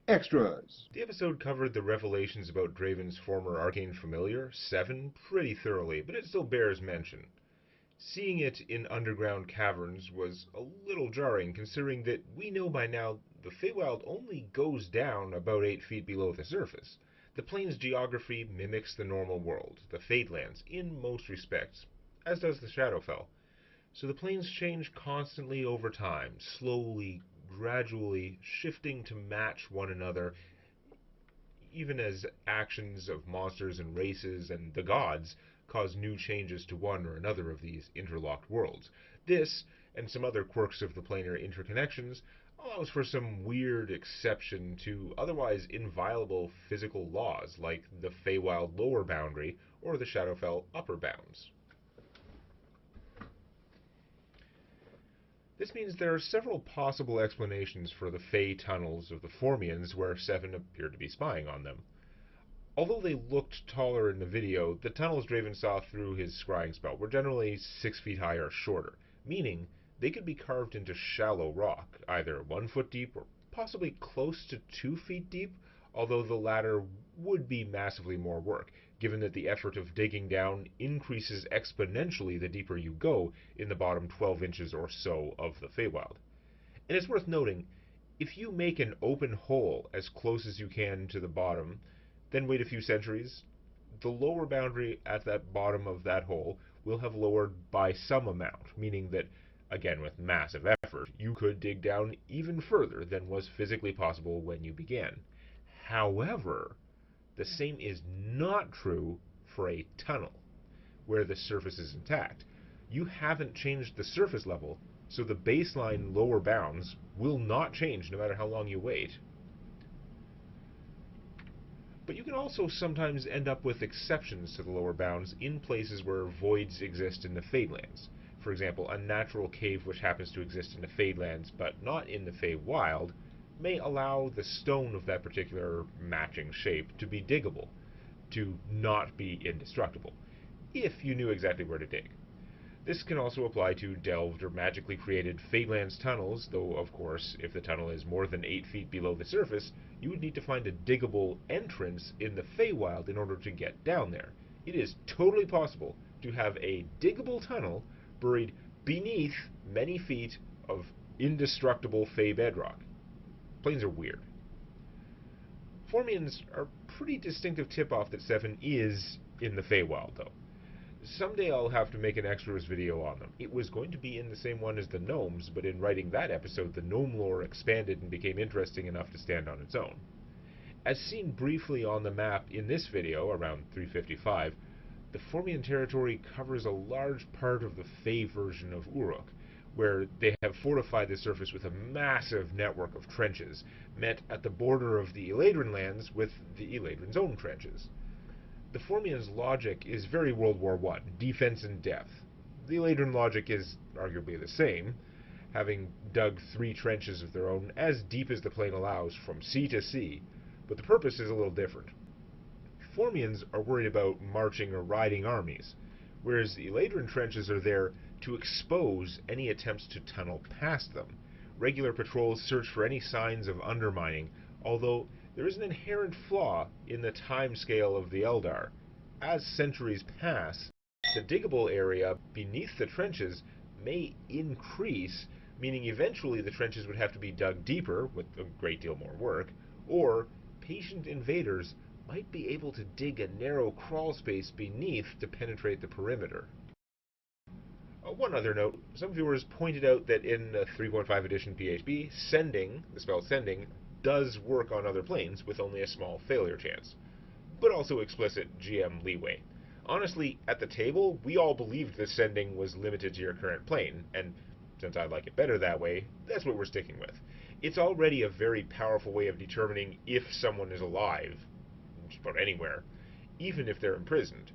Extras. The episode covered the revelations about Draven's former arcane familiar, Seven, pretty thoroughly, but it still bears mention. Seeing it in underground caverns was a little jarring, considering that we know by now the Feywild only goes down about 8 feet below the surface. The plane's geography mimics the normal world, the Fadelands, in most respects, as does the Shadowfell. So the planes change constantly over time, slowly, gradually, shifting to match one another, even as actions of monsters and races and the gods cause new changes to one or another of these interlocked worlds. This, and some other quirks of the planar interconnections, allows for some weird exception to otherwise inviolable physical laws like the Feywild lower boundary or the Shadowfell upper bounds. This means there are several possible explanations for the Fey tunnels of the Formians where Seven appeared to be spying on them. Although they looked taller in the video, the tunnels Draven saw through his scrying spell were generally 6 feet high or shorter, meaning they could be carved into shallow rock, either 1 foot deep or possibly close to 2 feet deep, although the latter would be massively more work, given that the effort of digging down increases exponentially the deeper you go in the bottom 12 inches or so of the Feywild. And it's worth noting, if you make an open hole as close as you can to the bottom, then wait a few centuries, the lower boundary at that bottom of that hole will have lowered by some amount, meaning that, again with massive effort, you could dig down even further than was physically possible when you began. However, the same is not true for a tunnel, where the surface is intact. You haven't changed the surface level, so the baseline lower bounds will not change no matter how long you wait. But you can also sometimes end up with exceptions to the lower bounds in places where voids exist in the Fadelands. For example, a natural cave which happens to exist in the Fadelands but not in the Feywild may allow the stone of that particular matching shape to be diggable, to not be indestructible, if you knew exactly where to dig. This can also apply to delved or magically created Fadelands tunnels, though of course, if the tunnel is more than 8 feet below the surface, you would need to find a diggable entrance in the Feywild in order to get down there. It is totally possible to have a diggable tunnel buried beneath many feet of indestructible Fey bedrock. Planes are weird. Formians are a pretty distinctive tip-off that Seven is in the Feywild, though. Someday I'll have to make an extras video on them. It was going to be in the same one as the gnomes, but in writing that episode, the gnome lore expanded and became interesting enough to stand on its own. As seen briefly on the map in this video, around 355, the Formian territory covers a large part of the Fey version of Uruk, where they have fortified the surface with a massive network of trenches, met at the border of the Eladrin lands with the Eladrin's own trenches. The Formians' logic is very World War I, defense and depth. The Eladrin logic is arguably the same, having dug 3 trenches of their own as deep as the plane allows from sea to sea, but the purpose is a little different. Formians are worried about marching or riding armies, whereas the Eladrin trenches are there to expose any attempts to tunnel past them. Regular patrols search for any signs of undermining, although there is an inherent flaw in the time scale of the Eldar. As centuries pass, the diggable area beneath the trenches may increase, meaning eventually the trenches would have to be dug deeper, with a great deal more work, or patient invaders might be able to dig a narrow crawl space beneath to penetrate the perimeter. One other note, some viewers pointed out that in 3.5 edition PHB, sending, the spell sending, does work on other planes with only a small failure chance, but also explicit GM leeway. Honestly, at the table, we all believed the sending was limited to your current plane, and since I like it better that way, that's what we're sticking with. It's already a very powerful way of determining if someone is alive, just about anywhere, even if they're imprisoned.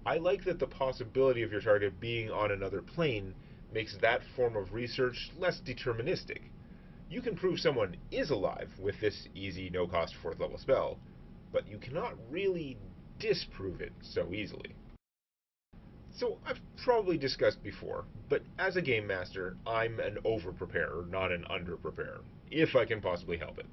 I like that the possibility of your target being on another plane makes that form of research less deterministic. You can prove someone is alive with this easy, no-cost 4th level spell, but you cannot really disprove it so easily. So, I've probably discussed before, but as a game master, I'm an over-preparer, not an under-preparer, if I can possibly help it.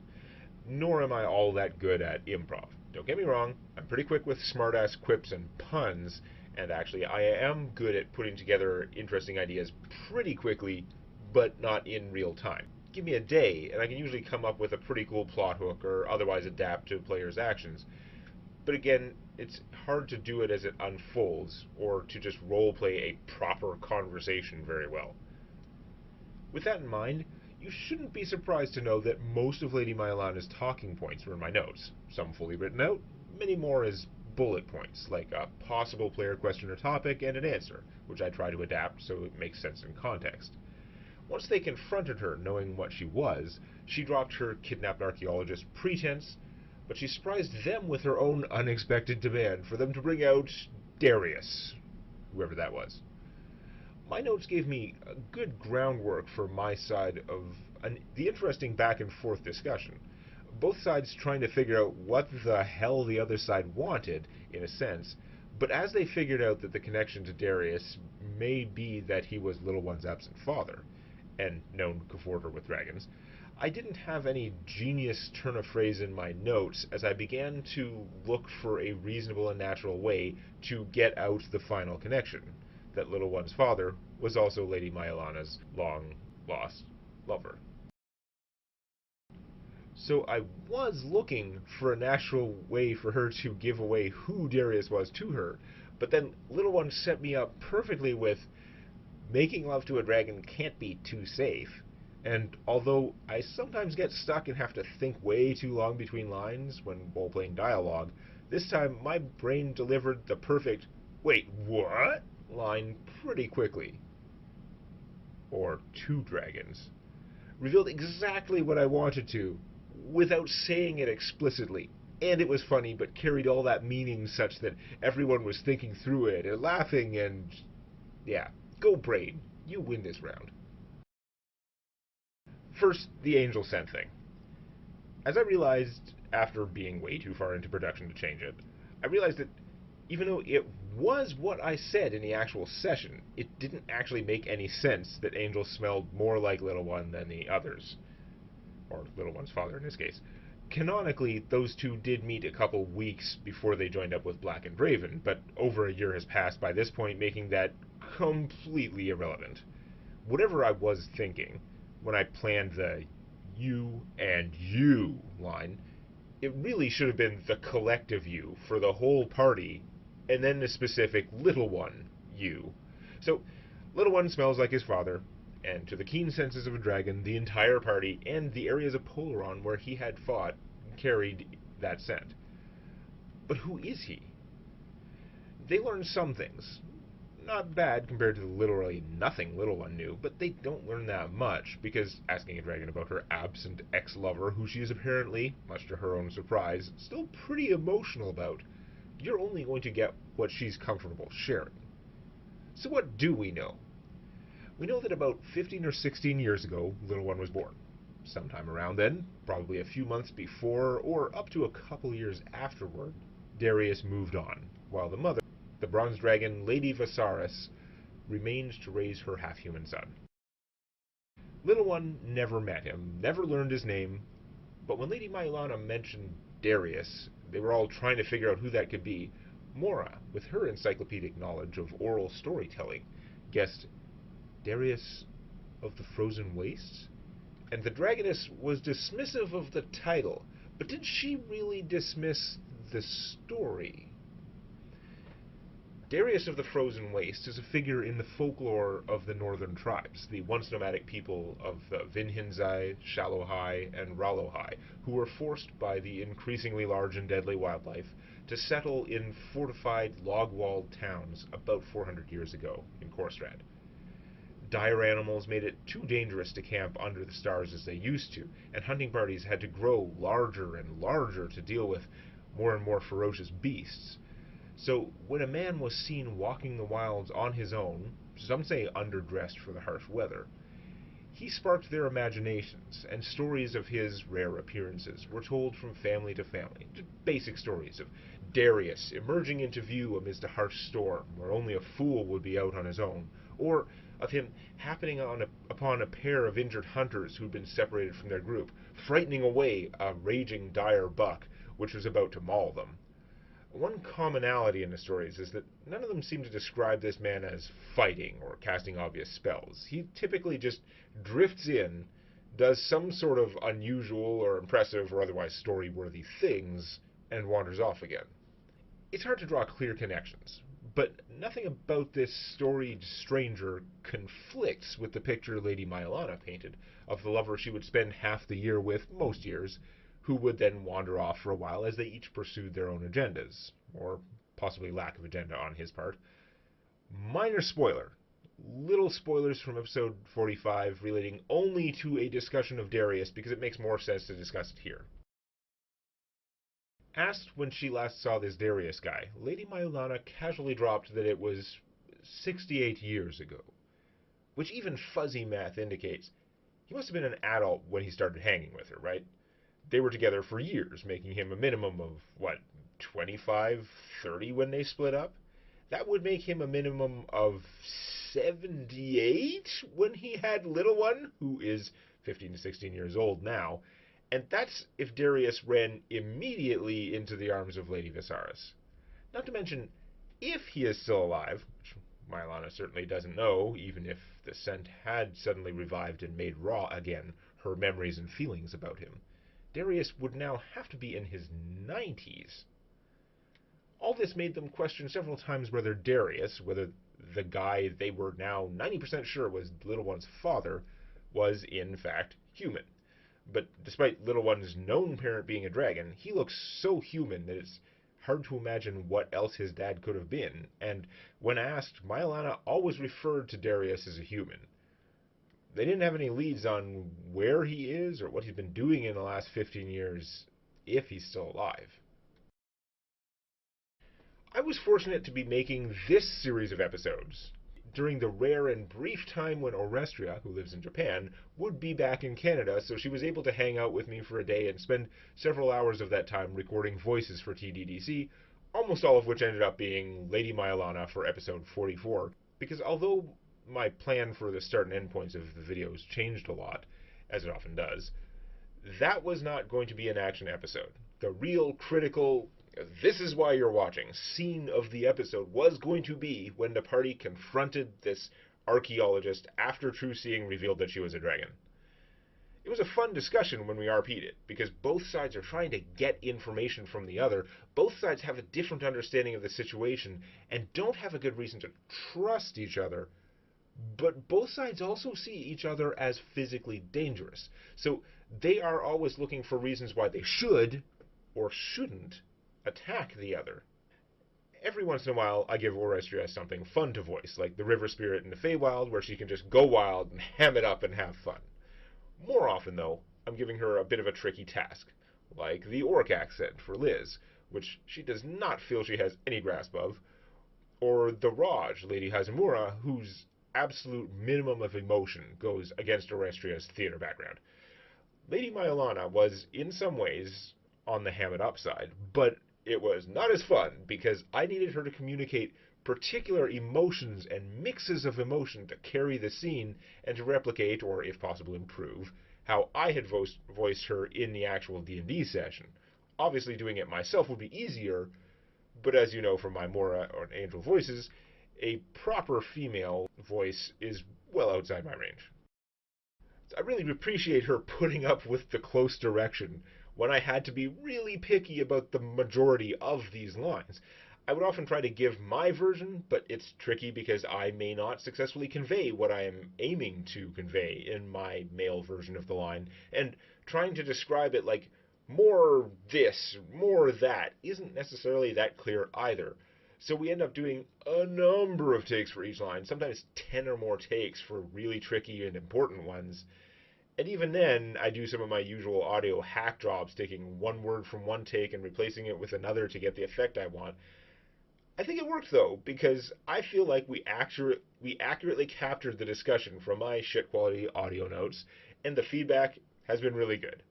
Nor am I all that good at improv. Don't get me wrong, I'm pretty quick with smart-ass quips and puns, and actually I am good at putting together interesting ideas pretty quickly, but not in real time. Give me a day, and I can usually come up with a pretty cool plot hook or otherwise adapt to players' actions. But again, it's hard to do it as it unfolds, or to just roleplay a proper conversation very well. With that in mind, you shouldn't be surprised to know that most of Lady Myulana's talking points were in my notes, some fully written out, many more as bullet points, like a possible player question or topic and an answer, which I try to adapt so it makes sense in context. Once they confronted her, knowing what she was, she dropped her kidnapped archaeologist pretense, but she surprised them with her own unexpected demand for them to bring out Darius, whoever that was. My notes gave me a good groundwork for my side of the interesting back and forth discussion. Both sides trying to figure out what the hell the other side wanted, in a sense, but as they figured out that the connection to Darius may be that he was Little One's absent father, and known comforter with dragons, I didn't have any genius turn of phrase in my notes as I began to look for a reasonable and natural way to get out the final connection, that Little One's father was also Lady Myulana's long-lost lover. So I was looking for a natural way for her to give away who Darius was to her, but then Little One set me up perfectly with making love to a dragon can't be too safe. And although I sometimes get stuck and have to think way too long between lines when role-playing dialogue, this time my brain delivered the perfect, "Wait, what?" line pretty quickly. Or two dragons. Revealed exactly what I wanted to, without saying it explicitly. And it was funny, but carried all that meaning such that everyone was thinking through it and laughing and... yeah, go brain. You win this round. First, the angel sent thing. As I realized, after being way too far into production to change it, I realized that even though it was what I said in the actual session, it didn't actually make any sense that Angel smelled more like Little One than the others. Or Little One's father in this case. Canonically, those two did meet a couple weeks before they joined up with Black and Draven, but over a year has passed by this point, making that completely irrelevant. Whatever I was thinking when I planned the "you and you" line, it really should have been the collective you for the whole party, and then the specific Little One you. So, Little One smells like his father, and to the keen senses of a dragon, the entire party and the areas of Polaron where he had fought carried that scent. But who is he? They learned some things. Not bad compared to the literally nothing Little One knew, but they don't learn that much, because asking a dragon about her absent ex-lover, who she is apparently, much to her own surprise, still pretty emotional about, you're only going to get what she's comfortable sharing. So what do we know? We know that about 15 or 16 years ago, Little One was born. Sometime around then, probably a few months before, or up to a couple years afterward, Darius moved on, while the mother, the bronze dragon Lady Visaris, remained to raise her half-human son. Little One never met him, never learned his name, but when Lady Myulana mentioned Darius, they were all trying to figure out who that could be. Mora, with her encyclopedic knowledge of oral storytelling, guessed Darius of the Frozen Wastes? And the dragoness was dismissive of the title, but did she really dismiss the story? Darius of the Frozen Waste is a figure in the folklore of the northern tribes, the once nomadic people of the Vinhinzai, Shallowhai, and Rallowhai, who were forced by the increasingly large and deadly wildlife to settle in fortified log-walled towns about 400 years ago in Korstrad. Dire animals made it too dangerous to camp under the stars as they used to, and hunting parties had to grow larger and larger to deal with more and more ferocious beasts. So when a man was seen walking the wilds on his own, some say underdressed for the harsh weather, He sparked their imaginations, and stories of his rare appearances were told from family to family. Basic stories of Darius emerging into view amidst a harsh storm where only a fool would be out on his own, or of him happening upon a pair of injured hunters who'd been separated from their group, frightening away a raging dire buck which was about to maul them. One commonality in the stories is that none of them seem to describe this man as fighting or casting obvious spells. He typically just drifts in, does some sort of unusual or impressive or otherwise story-worthy things, and wanders off again. It's hard to draw clear connections, but nothing about this storied stranger conflicts with the picture Lady Myulana painted of the lover she would spend half the year with most years, who would then wander off for a while as they each pursued their own agendas, or possibly lack of agenda on his part. Minor spoiler. Little spoilers from episode 45 relating only to a discussion of Darius because it makes more sense to discuss it here. Asked when she last saw this Darius guy, Lady Myulana casually dropped that it was 68 years ago, which even fuzzy math indicates he must have been an adult when he started hanging with her, right? They were together for years, making him a minimum of, 25, 30 when they split up? That would make him a minimum of 78 when he had little one, who is 15 to 16 years old now. And that's if Darius ran immediately into the arms of Lady Viserys. Not to mention, if he is still alive, which Myulana certainly doesn't know, even if the scent had suddenly revived and made raw again her memories and feelings about him, Darius would now have to be in his 90s. All this made them question several times whether Darius, whether the guy they were now 90% sure was Little One's father, was in fact human. But despite Little One's known parent being a dragon, he looks so human that it's hard to imagine what else his dad could have been, and when asked, Myulana always referred to Darius as a human. They didn't have any leads on where he is or what he's been doing in the last 15 years, if he's still alive. I was fortunate to be making this series of episodes during the rare and brief time when Orestria, who lives in Japan, would be back in Canada, so she was able to hang out with me for a day and spend several hours of that time recording voices for TDDC, almost all of which ended up being Lady Myulana for episode 44, because although my plan for the start and end points of the videos changed a lot, as it often does, that was not going to be an action episode. The real critical, this is why you're watching, scene of the episode was going to be when the party confronted this archaeologist after True Seeing revealed that she was a dragon. It was a fun discussion when we RP'd it, because both sides are trying to get information from the other, both sides have a different understanding of the situation, and don't have a good reason to trust each other, but both sides also see each other as physically dangerous. So they are always looking for reasons why they should, or shouldn't, attack the other. Every once in a while, I give Orestria something fun to voice, like the River Spirit in the Feywild, where she can just go wild and ham it up and have fun. More often, though, I'm giving her a bit of a tricky task, like the Orc accent for Liz, which she does not feel she has any grasp of, or the Raj, Lady Hazamura, whose absolute minimum of emotion goes against Orestria's theater background. Lady Myulana was, in some ways, on the ham it up side, but it was not as fun because I needed her to communicate particular emotions and mixes of emotion to carry the scene and to replicate, or if possible improve, how I had voiced her in the actual D&D session. Obviously doing it myself would be easier, but as you know from my Mora or Angel voices, a proper female voice is well outside my range. I really appreciate her putting up with the close direction when I had to be really picky about the majority of these lines. I would often try to give my version, but it's tricky because I may not successfully convey what I am aiming to convey in my male version of the line, and trying to describe it like more this, more that, isn't necessarily that clear either. So we end up doing a number of takes for each line, sometimes 10 or more takes for really tricky and important ones. And even then, I do some of my usual audio hack jobs, taking one word from one take and replacing it with another to get the effect I want. I think it worked though, because I feel like we accurately captured the discussion from my shit quality audio notes, and the feedback has been really good.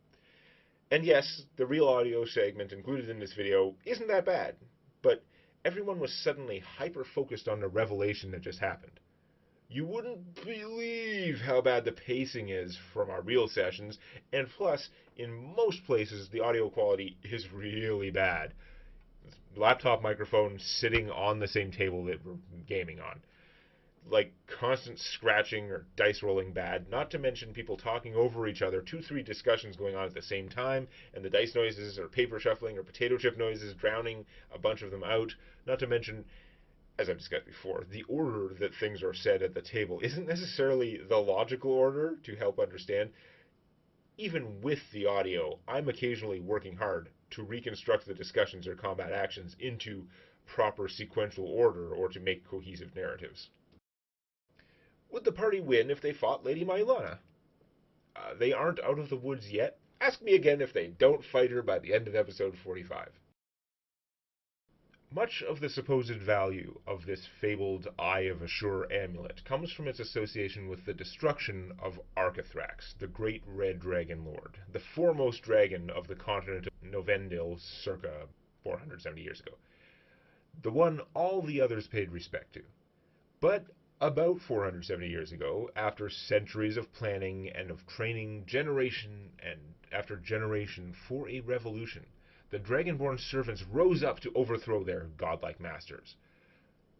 And yes, the real audio segment included in this video isn't that bad, but everyone was suddenly hyper-focused on the revelation that just happened. You wouldn't believe how bad the pacing is from our real sessions, and plus, in most places, the audio quality is really bad. Laptop microphone sitting on the same table that we're gaming on. Like constant scratching or dice rolling bad, not to mention people talking over each other, 2-3 discussions going on at the same time, and the dice noises or paper shuffling or potato chip noises drowning a bunch of them out, not to mention, as I've discussed before, the order that things are said at the table isn't necessarily the logical order to help understand. Even with the audio, I'm occasionally working hard to reconstruct the discussions or combat actions into proper sequential order or to make cohesive narratives. Would the party win if they fought Lady Myulana? They aren't out of the woods yet. Ask me again if they don't fight her by the end of episode 45. Much of the supposed value of this fabled Eye of Ashur amulet comes from its association with the destruction of Arkathrax, the great red dragon lord, the foremost dragon of the continent of Novendil circa 470 years ago, the one all the others paid respect to. But about 470 years ago, after centuries of planning and of training generation and after generation for a revolution, the Dragonborn servants rose up to overthrow their godlike masters.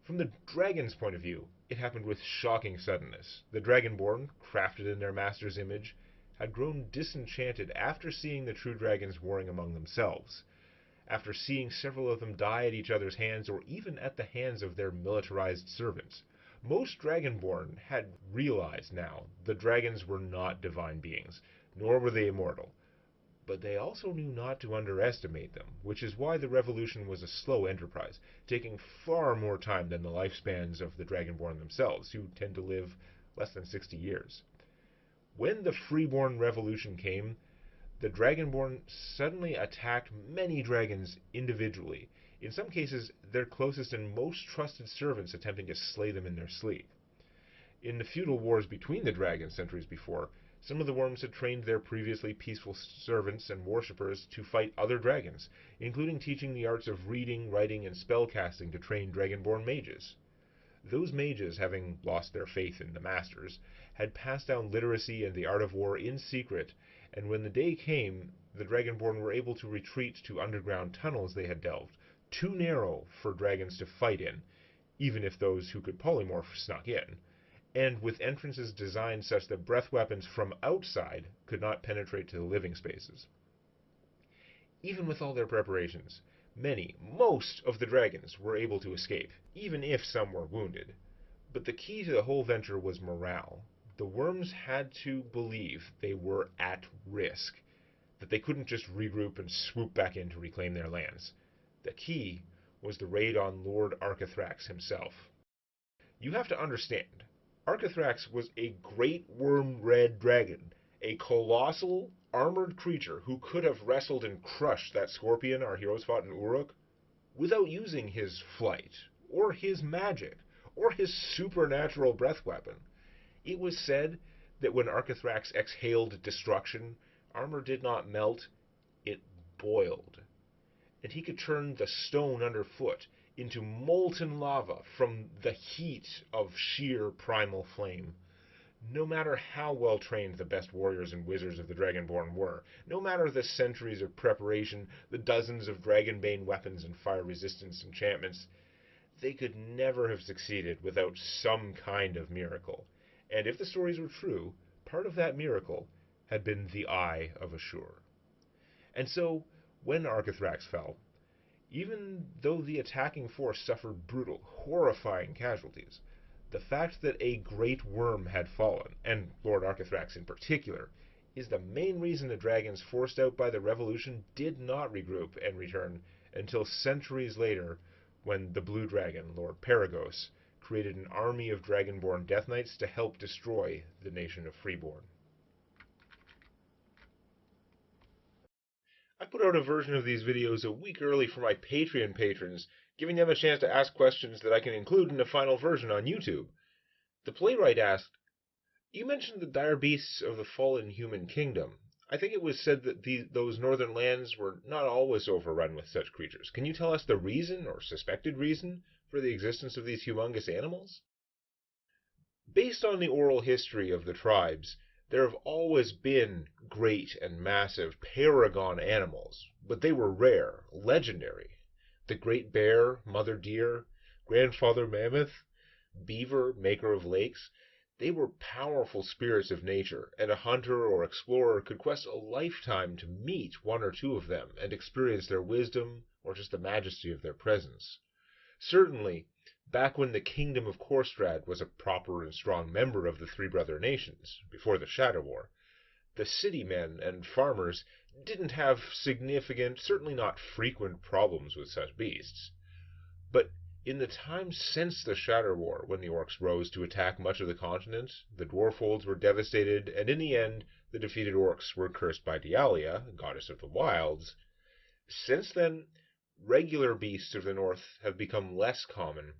From the dragon's point of view, it happened with shocking suddenness. The Dragonborn, crafted in their master's image, had grown disenchanted after seeing the true dragons warring among themselves, after seeing several of them die at each other's hands or even at the hands of their militarized servants. Most Dragonborn had realized now the dragons were not divine beings, nor were they immortal. But they also knew not to underestimate them, which is why the revolution was a slow enterprise, taking far more time than the lifespans of the Dragonborn themselves, who tend to live less than 60 years. When the Freeborn Revolution came, the Dragonborn suddenly attacked many dragons individually, in some cases their closest and most trusted servants attempting to slay them in their sleep. In the feudal wars between the dragons centuries before, some of the worms had trained their previously peaceful servants and worshippers to fight other dragons, including teaching the arts of reading, writing, and spellcasting to train Dragonborn mages. Those mages, having lost their faith in the masters, had passed down literacy and the art of war in secret, and when the day came, the Dragonborn were able to retreat to underground tunnels they had delved, too narrow for dragons to fight in, even if those who could polymorph snuck in, and with entrances designed such that breath weapons from outside could not penetrate to the living spaces. Even with all their preparations, most of the dragons were able to escape, even if some were wounded. But the key to the whole venture was morale. The worms had to believe they were at risk, that they couldn't just regroup and swoop back in to reclaim their lands. The key was the raid on Lord Arkathrax himself. You have to understand, Arkathrax was a great worm red dragon, a colossal, armored creature who could have wrestled and crushed that scorpion our heroes fought in Uruk without using his flight, or his magic, or his supernatural breath weapon. It was said that when Arkathrax exhaled destruction, armor did not melt, it boiled. And he could turn the stone underfoot into molten lava from the heat of sheer primal flame. No matter how well trained the best warriors and wizards of the Dragonborn were, no matter the centuries of preparation, the dozens of Dragonbane weapons and fire resistance enchantments, they could never have succeeded without some kind of miracle. And if the stories were true, part of that miracle had been the Eye of Ashur. And so, when Arkathrax fell, even though the attacking force suffered brutal, horrifying casualties, the fact that a great worm had fallen, and Lord Arkathrax in particular, is the main reason the dragons forced out by the revolution did not regroup and return until centuries later, when the Blue Dragon, Lord Paragos, created an army of Dragonborn Death Knights to help destroy the nation of Freeborn. I put out a version of these videos a week early for my Patreon patrons, giving them a chance to ask questions that I can include in the final version on YouTube. The playwright asked, "You mentioned the dire beasts of the fallen human kingdom. I think it was said that those northern lands were not always overrun with such creatures. Can you tell us the reason, or suspected reason, for the existence of these humongous animals?" Based on the oral history of the tribes, there have always been great and massive paragon animals, but they were rare, legendary. The great bear, mother deer, grandfather mammoth, beaver, maker of lakes, they were powerful spirits of nature, and a hunter or explorer could quest a lifetime to meet one or two of them and experience their wisdom or just the majesty of their presence. Certainly, back when the kingdom of Korstrad was a proper and strong member of the Three Brother Nations, before the Shadow War, the city men and farmers didn't have significant, certainly not frequent problems with such beasts. But in the time since the Shadow War, when the orcs rose to attack much of the continent, the dwarfholds were devastated, and in the end, the defeated orcs were cursed by Dialia, goddess of the wilds. Since then, regular beasts of the north have become less common,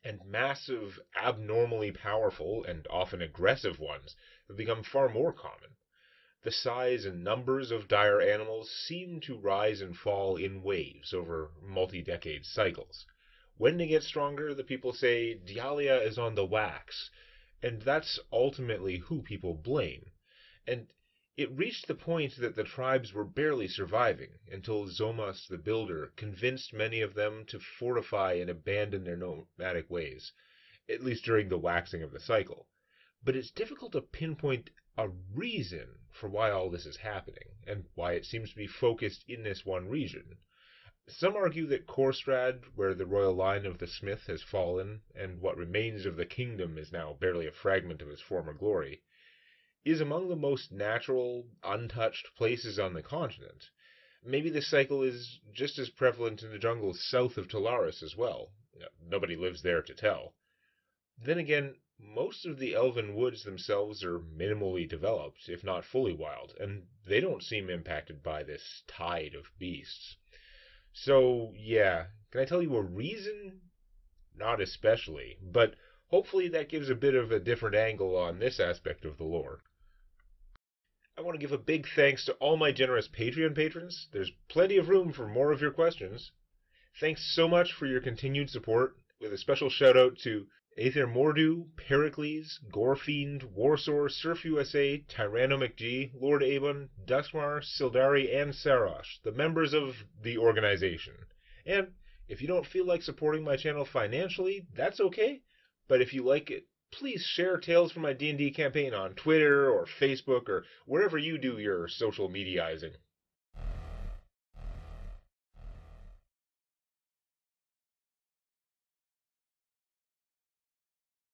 and massive, abnormally powerful, and often aggressive ones have become far more common. The size and numbers of dire animals seem to rise and fall in waves over multi-decade cycles. When they get stronger, the people say Dialia is on the wax, and that's ultimately who people blame. And it reached the point that the tribes were barely surviving, until Zomas the Builder convinced many of them to fortify and abandon their nomadic ways, at least during the waxing of the cycle. But it's difficult to pinpoint a reason for why all this is happening, and why it seems to be focused in this one region. Some argue that Korstrad, where the royal line of the Smith has fallen, and what remains of the kingdom is now barely a fragment of its former glory, is among the most natural, untouched places on the continent. Maybe this cycle is just as prevalent in the jungles south of Talaris as well. Nobody lives there to tell. Then again, most of the elven woods themselves are minimally developed, if not fully wild, and they don't seem impacted by this tide of beasts. So, yeah, can I tell you a reason? Not especially, but hopefully that gives a bit of a different angle on this aspect of the lore. I want to give a big thanks to all my generous Patreon patrons. There's plenty of room for more of your questions. Thanks so much for your continued support, with a special shout out to Aether Mordu, Pericles, Gorefiend, Warsaw, Surf USA, Tyranno McG, Lord Abon, Duskmar, Sildari, and Sarosh, the members of the organization. And if you don't feel like supporting my channel financially, that's okay. But if you like it, please share Tales from my D&D campaign on Twitter or Facebook or wherever you do your social mediaizing.